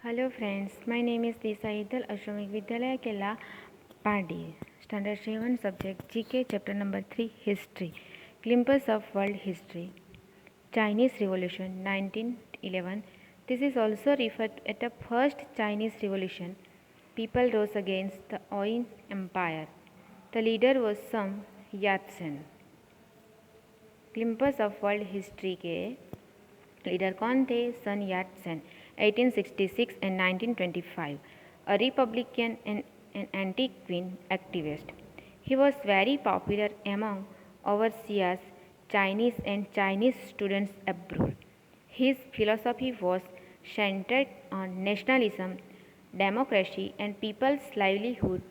Hello friends, my name is Disa Idal Ashramik Vidyalaya Kela Padi. Standard 7 subject GK chapter number 3 History. Glimpse of World History. Chinese Revolution 1911. This is also referred to as the first Chinese Revolution. People rose against the Qing Empire. The leader was Sun Yat-sen. glimpse of world history के leader कौन थे? सन yacht Sen 1866 and 1925, a Republican and an anti-Queen activist. He was very popular among overseas Chinese and Chinese students abroad. His philosophy was centered on nationalism, democracy, and people's livelihood.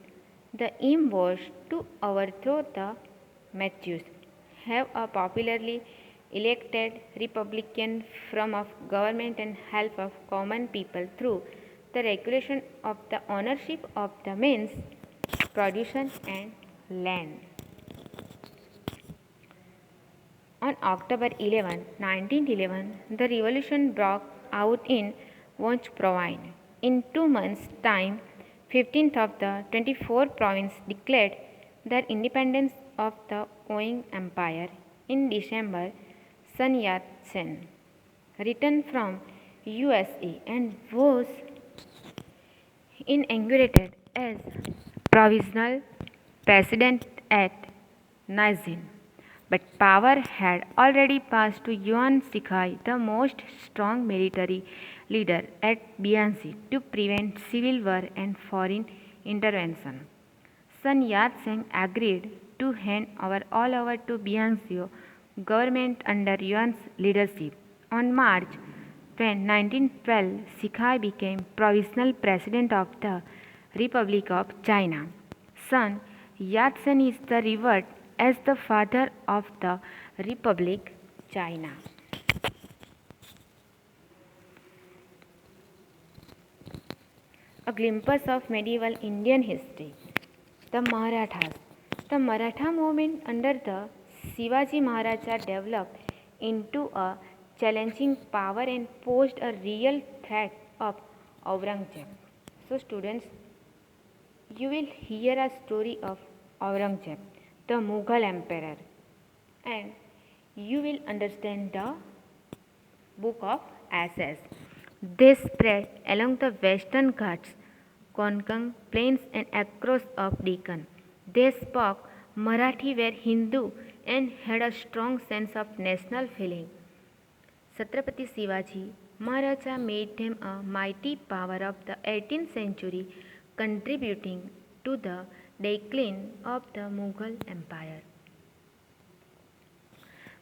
The aim was to overthrow the Matthews, have a popularly elected Republican form of government and help of common people through the regulation of the ownership of the means, production and land. On October 11, 1911, the revolution broke out in Vonch province. In 2 months' time, 15th of the 24 provinces declared their independence of the Qing Empire. In December, Sun Yat-sen returned from USA and was inaugurated as provisional president at Nanjing. But power had already passed to Yuan Shikai, the most strong military leader at Bianxi, to prevent civil war and foreign intervention. Sun Yat-sen agreed to hand all over to Bianxi government under Yuan's leadership. On March 1912, Shikai became provisional president of the Republic of China. Sun Yat-sen is the revered as the father of the Republic China. A glimpse of medieval Indian history. The Marathas. The Maratha movement under the Shivaji Maharaja developed into a challenging power and posed a real threat of Aurangzeb. So students, you will hear a story of Aurangzeb, the Mughal emperor, and you will understand the book of Ashes. They spread along the western Ghats, Konkan plains and across of Deccan. They spoke Marathi, were Hindu and had a strong sense of national feeling. Chhatrapati Shivaji Maharaja made them a mighty power of the 18th century, contributing to the decline of the Mughal Empire.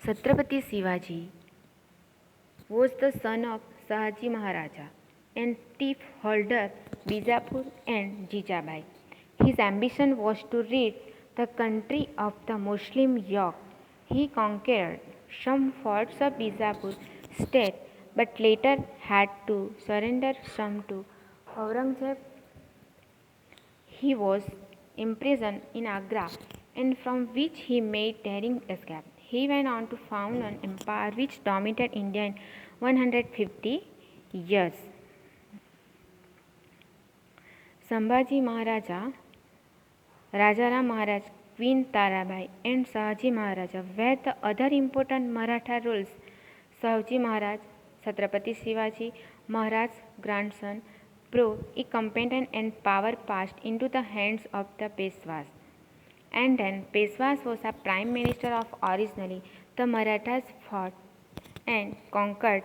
Chhatrapati Shivaji was the son of Shahaji Maharaja and chief holder Bijapur and Jijabai. His ambition was to rid the country of the Muslim yoke. He conquered some forts of Bijapur state but later had to surrender some to Aurangzeb. He was imprisoned in Agra and from which he made daring escape. He went on to found an empire which dominated India in 150 years. Sambhaji Maharaja, Rajaram Maharaj, Queen Tarabai and Shahaji Maharaja were the other important Maratha rulers. Shahaji Maharaj, Chhatrapati Shivaji Maharaj's grandson, proved incompetent and power passed into the hands of the Peshwas. And then Peshwas was a prime minister of originally the Marathas fought and conquered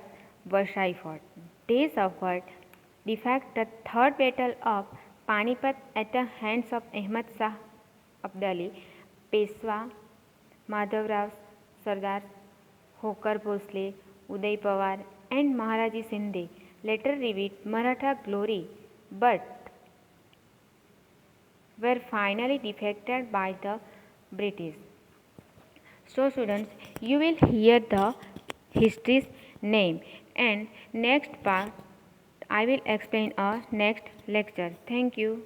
Vasai fort. They suffered defeat the third battle of Panipat at the hands of Ahmad Shah Abdali, Peshwa, Madhavrao Sardar, Hokar Bhosle, Uday Pawar and Maharaji Shinde later revived Maratha glory but were finally defeated by the British. So students, you will hear the history's name and next part I will explain a next lecture. Thank you.